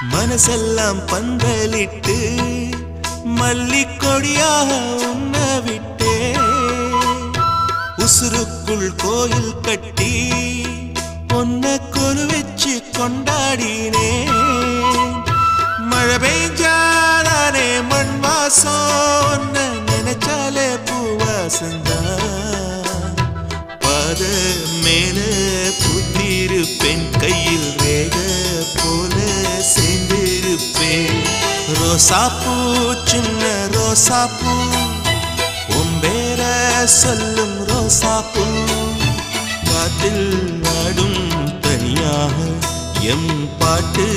மனசெல்லாம் பந்தலிட்டு மல்லிக்கொடியாக உன்ன விட்டே உசுருக்குள் கோயில் கட்டி பொன்ன கொலு வச்சு கொண்டாடினே மழை பெய்ஞ்சாதானே மண் வாசம் நினைச்சாலே பூவாசந்தான் பாத மேல புத்திருப்பேன் கையில் ரேக போல சேர்ந்திருப்பேன் ரோசாப்பூ சின்ன ரோசாப்பூ உம்பேர சொல்லும் ரோசாப்பூ காத்தில் நாடும் தனியாக எம் பாட்டு